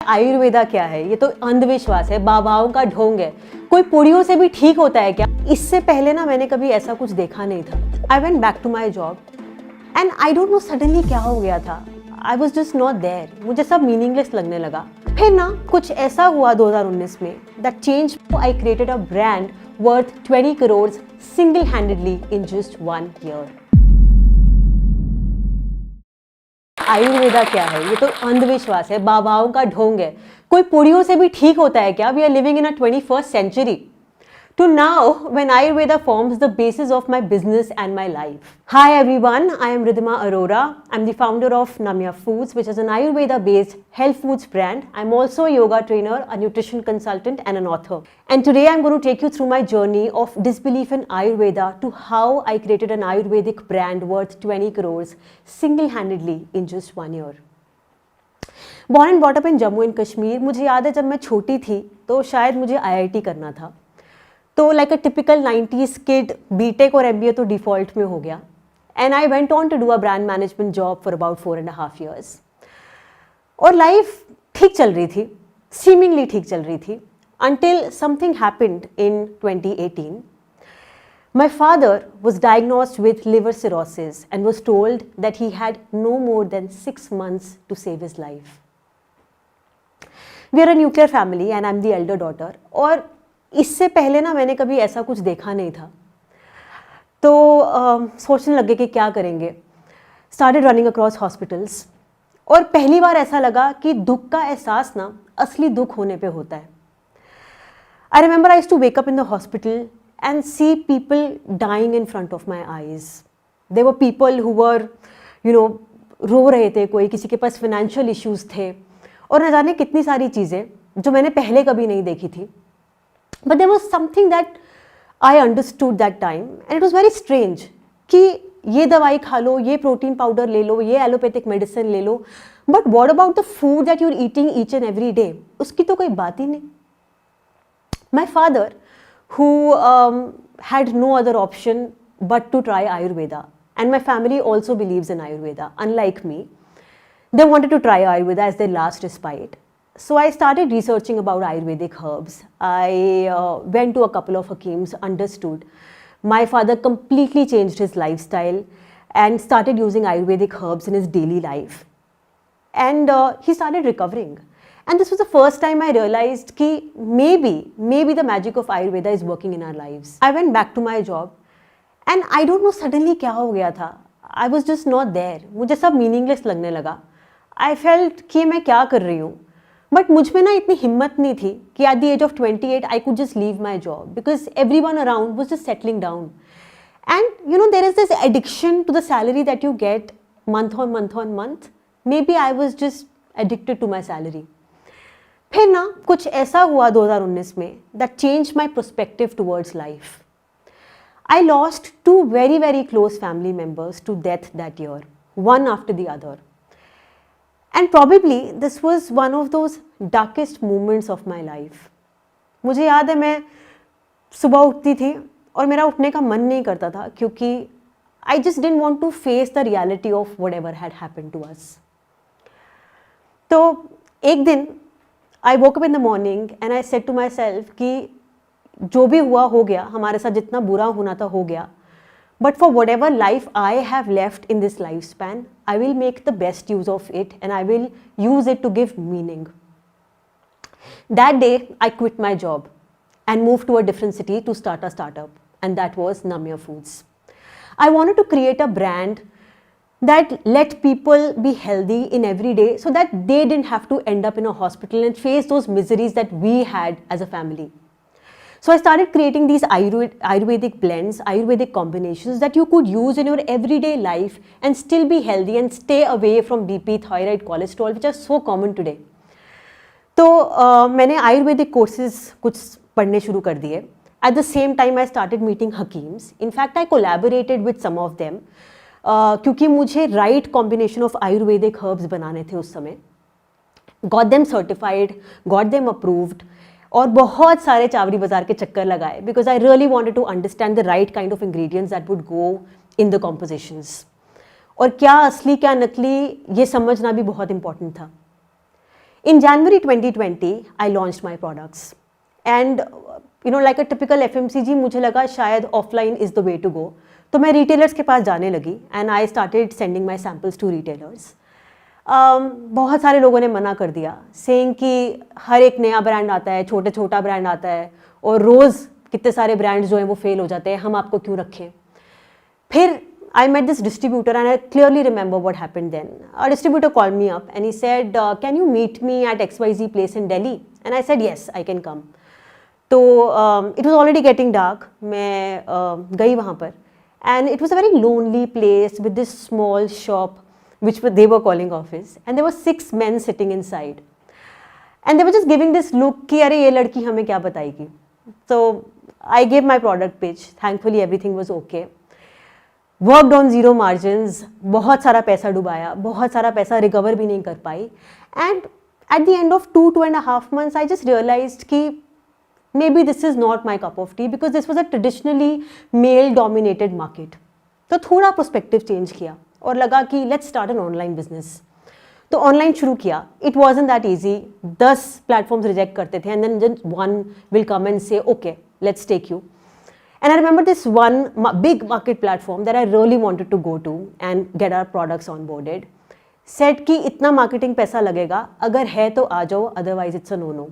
आयुर्वेदा क्या है? ये तो अंधविश्वास है, बाबाओं का ढोंग है। कोई पुड़ियों से भी ठीक होता है क्या? इससे पहले ना मैंने कभी ऐसा कुछ देखा नहीं था। I went back to my job and I don't know suddenly क्या हो गया था। I was just not there. मुझे सब मीनिंगलेस लगने लगा। फिर ना कुछ ऐसा हुआ 2019 में that change. I created a brand worth 20 crore single handedly in just 1 year। Ayurveda क्या है? ये तो अंधविश्वास है, बाबाओं का ढोंग है। कोई पुड़ियों से भी ठीक होता है क्या? We are living in a 21st century. To now, when Ayurveda forms the basis of my business and my life. Hi everyone, I am Ridhima Arora. I'm the founder of Namya Foods, which is an Ayurveda-based health foods brand. I'm also a yoga trainer, a nutrition consultant, and an author. And today I'm going to take you through my journey of disbelief in Ayurveda to how I created an Ayurvedic brand worth 20 crores single-handedly in just 1 year. Born and brought up in Jammu and Kashmir. मुझे याद है जब मैं छोटी थी तो शायद मुझे IIT करना था। तो like a typical 90s kid B Tech और MBA तो डिफ़ॉल्ट में हो गया and I went on to do a brand management job for about 4.5 years। और लाइफ ठीक चल रही थी, सीमिंगली ठीक चल रही थी until something happened in 2018। My father was diagnosed with liver cirrhosis and was told that he had no more than 6 months to save his life। We are a nuclear family and I'm the elder daughter। और इससे पहले ना मैंने कभी ऐसा कुछ देखा नहीं था। तो सोचने लगे कि क्या करेंगे। स्टार्टेड रनिंग अक्रॉस हॉस्पिटल्स और पहली बार ऐसा लगा कि दुख का एहसास ना असली दुख होने पे होता है। I remember I used to wake up in the hospital and see people dying in front of my eyes. They were people who were रो रहे थे, कोई किसी के पास फाइनेंशियल इश्यूज थे और न जाने कितनी सारी चीज़ें जो मैंने पहले कभी नहीं देखी थी। But there was something that I understood that time and it was very strange कि ये दवाई खा लो, ये प्रोटीन पाउडर ले लो, ये एलोपैथिक मेडिसिन ले लो, but what about the food that you're eating each and every day? उसकी तो कोई बात ही नहीं। My father, who had no other option but to try Ayurveda, and my family also believes in Ayurveda, unlike me, they wanted to try Ayurveda as their last respite. So I started researching about Ayurvedic herbs. I went to a couple of hakims, understood. My father completely changed his lifestyle and started using Ayurvedic herbs in his daily life. And he started recovering. And this was the first time I realized that maybe the magic of Ayurveda is working in our lives. I went back to my job and I don't know suddenly क्या हो गया था. I was just not there. मुझे सब meaningless लगने लगा. I felt कि मैं क्या कर रही हूँ. बट मुझ में ना इतनी हिम्मत नहीं थी कि at the age of 28 I could just leave my job because everyone around was just settling down and there is this addiction to the salary that you get month on month. Maybe I was just addicted to my salary. फिर ना कुछ ऐसा हुआ 2019 में that change my perspective towards life. I lost 2 very very close family members to death that year, one after the other. And probably this was one of those darkest moments of my life. मुझे याद है मैं सुबह उठती थी और मेरा उठने का मन नहीं करता था क्योंकि I just didn't want to face the reality of whatever had happened to us. तो एक दिन I woke up in the morning and I said to myself कि जो भी हुआ हो गया, हमारे साथ जितना बुरा होना था हो गया, but for whatever life I have left in this lifespan, I will make the best use of it and I will use it to give meaning. That day, I quit my job and moved to a different city to start a startup, and that was Namya Foods. I wanted to create a brand that let people be healthy in every day so that they didn't have to end up in a hospital and face those miseries that we had as a family. So I started creating these Ayurvedic blends, Ayurvedic combinations that you could use in your everyday life and still be healthy and stay away from BP, thyroid, cholesterol, which are so common today. तो मैंने Ayurvedic courses कुछ पढ़ने शुरू कर दिए. At the same time, I started meeting hakims. In fact, I collaborated with some of them क्योंकि मुझे right combination of Ayurvedic herbs बनाने थे उस समय. Got them certified, got them approved. और बहुत सारे चावड़ी बाजार के चक्कर लगाए because I really wanted to understand the right kind of ingredients that would go in the compositions. और क्या असली क्या नकली ये समझना भी बहुत इंपॉर्टेंट था। In January 2020, I launched my products. And like a typical FMCG, मुझे लगा शायद offline is the way to go. तो मैं retailers के पास जाने लगी and I started sending my samples to retailers. बहुत सारे लोगों ने मना कर दिया, saying कि हर एक नया ब्रांड आता है, छोटा ब्रांड आता है और रोज़ कितने सारे ब्रांड्स जो हैं वो फेल हो जाते हैं, हम आपको क्यों रखें. फिर I met this distributor and I clearly remember what happened then. A distributor called me up and he said, can you meet me at XYZ place in Delhi? And I said, yes, I can come. So it was already getting dark. मैं गई वहाँ पर and it was a very lonely place with this small shop which they were calling office, and there were 6 men sitting inside and they were just giving this look कि अरे ये लड़की हमें क्या बताएगी. So I gave my product pitch. Thankfully everything was okay. Worked on zero margins, बहुत सारा पैसा डुबाया, बहुत सारा पैसा रिकवर भी नहीं कर पाई. And at the end of 2.5 months I just realised कि maybe this is not my cup of tea because this was a traditionally male dominated market. तो थोड़ा प्रोस्पेक्टिव चेंज किया और लगा कि let's start an online business. तो online शुरू किया. It wasn't that easy. 10 platforms reject करते थे and then just one will come and say okay let's take you. And I remember this one big market platform that I really wanted to go to and get our products onboarded. Said कि इतना marketing पैसा लगेगा, अगर है तो आ जाओ, otherwise it's a no-no.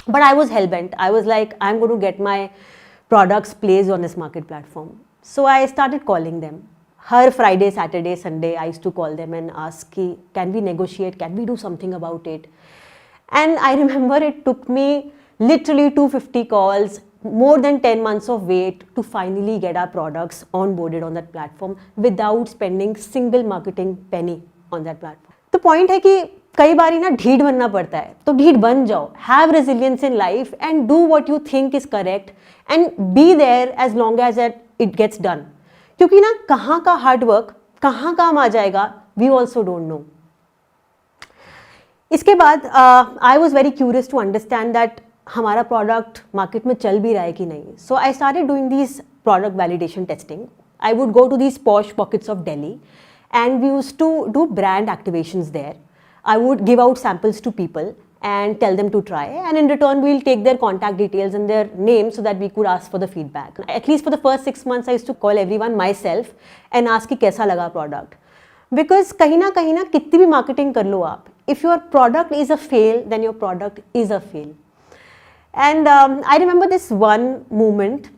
But I was hell-bent. I was like, I'm going to get my products placed on this market platform. So I started calling them. Her Friday, Saturday, Sunday, I used to call them and ask कि can we negotiate, can we do something about it? And I remember it took me literally 250 calls, more than 10 months of wait to finally get our products onboarded on that platform without spending single marketing penny on that platform. तो point है कि कई बारी ना ढीठ बनना पड़ता है, तो ढीठ बन जाओ. Have resilience in life and do what you think is correct and be there as long as it gets done. क्योंकि ना कहाँ का हार्ड वर्क कहाँ काम आ जाएगा we also don't know. इसके बाद I was very curious to understand that हमारा प्रोडक्ट मार्केट में चल भी रहा है कि नहीं. So I started doing this product validation testing. I would go to these posh pockets of Delhi and we used to do brand activations there. I would give out samples to people and tell them to try, and in return we'll take their contact details and their names so that we could ask for the feedback. At least for the first 6 months I used to call everyone myself and ask कि कैसा लगा product. Because कहीं ना कितनी भी marketing कर लो आप, if your product is a fail then your product is a fail. And I remember this one moment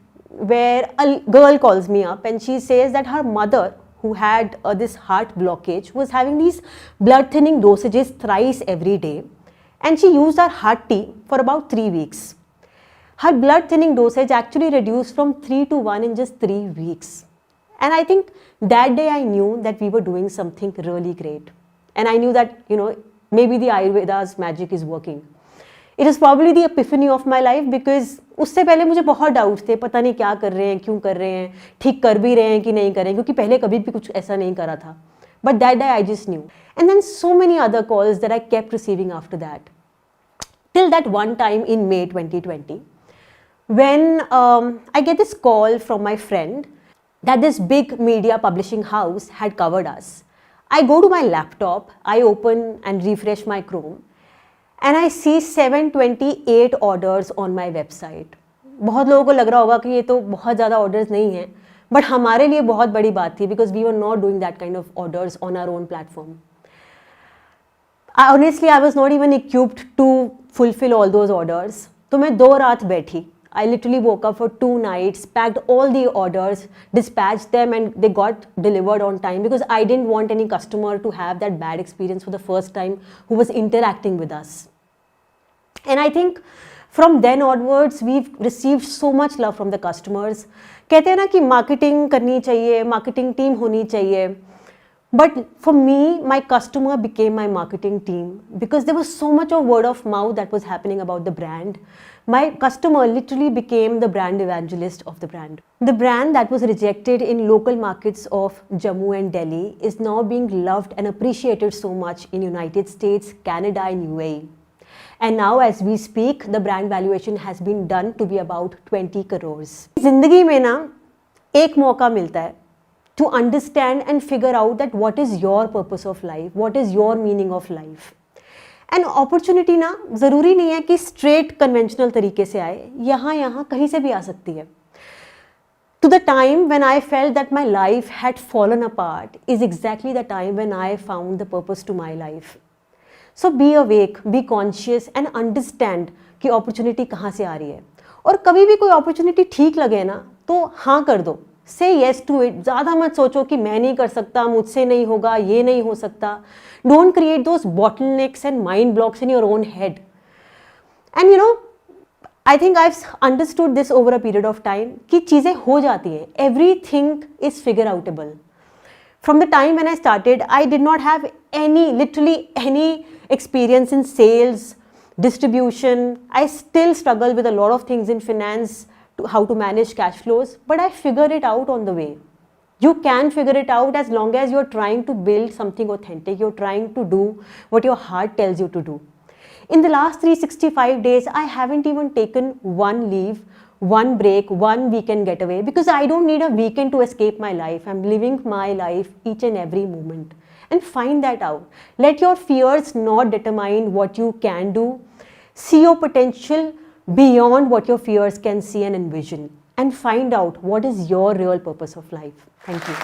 where a girl calls me up and she says that her mother, who had this heart blockage, was having these blood thinning dosages thrice every day, and she used her heart tea for about 3 weeks. Her blood thinning dosage actually reduced from 3 to 1 in just 3 weeks. And I think that day I knew that we were doing something really great. And I knew that, maybe the Ayurveda's magic is working. It is probably the epiphany of my life because उससे पहले मुझे बहुत doubts थे, पता नहीं क्या कर रहे हैं, क्यों कर रहे हैं, ठीक कर भी रहे हैं कि नहीं कर रहे हैं, क्योंकि पहले कभी भी कुछ ऐसा नहीं करा था. But that day I just knew. And then so many other calls that I kept receiving after that. Till that one time in May 2020, when I get this call from my friend that this big media publishing house had covered us. I go to my laptop, I open and refresh my Chrome. And I see 728 orders on my website. बहुत लोगों को लग रहा होगा कि ये तो बहुत ज़्यादा orders नहीं हैं, but हमारे लिए बहुत बड़ी बात थी because we were not doing that kind of orders on our own platform. Honestly, I was not even equipped to fulfill all those orders. तो मैं 2 रात बैठी. I literally woke up for 2 nights, packed all the orders, dispatched them, and they got delivered on time because I didn't want any customer to have that bad experience for the first time who was interacting with us. And I think from then onwards, we've received so much love from the customers. कहते हैं ना कि marketing करनी चाहिए, marketing team होनी चाहिए. But for me, my customer became my marketing team because there was so much of word of mouth that was happening about the brand. My customer literally became the brand evangelist of the brand. The brand that was rejected in local markets of Jammu and Delhi is now being loved and appreciated so much in United States, Canada and UAE. And now as we speak, the brand valuation has been done to be about 20 crores. जिंदगी में ना एक मौका मिलता है to understand and figure out that what is your purpose of life, what is your meaning of life. And opportunity ना ज़रूरी नहीं है कि स्ट्रेट कन्वेंशनल तरीके से आए, यहाँ कहीं से भी आ सकती है. To the time when I felt that my life had fallen apart is exactly the time when I found the purpose to my life. So be awake, be conscious and understand कि opportunity कहाँ से आ रही है. और कभी भी कोई opportunity ठीक लगे ना तो हाँ कर दो, say yes to it. ज़्यादा मत सोचो कि मैं नहीं कर सकता, मुझसे नहीं होगा, ये नहीं हो सकता. Don't create those bottlenecks and mind blocks in your own head. And you know, I think I've understood this over a period of time कि चीज़ें हो जाती हैं. Everything is figure outable. From the time when I started, I did not have literally any experience in sales, distribution. I still struggle with a lot of things in finance, how to manage cash flows, but I figured it out on the way. You can figure it out as long as you're trying to build something authentic. You're trying to do what your heart tells you to do. In the last 365 days, I haven't even taken one leave, one break, one weekend getaway because I don't need a weekend to escape my life. I'm living my life each and every moment. And find that out. Let your fears not determine what you can do. See your potential beyond what your fears can see and envision. And find out what is your real purpose of life. Thank you.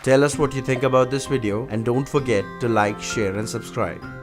Tell us what you think about this video and don't forget to like, share and subscribe.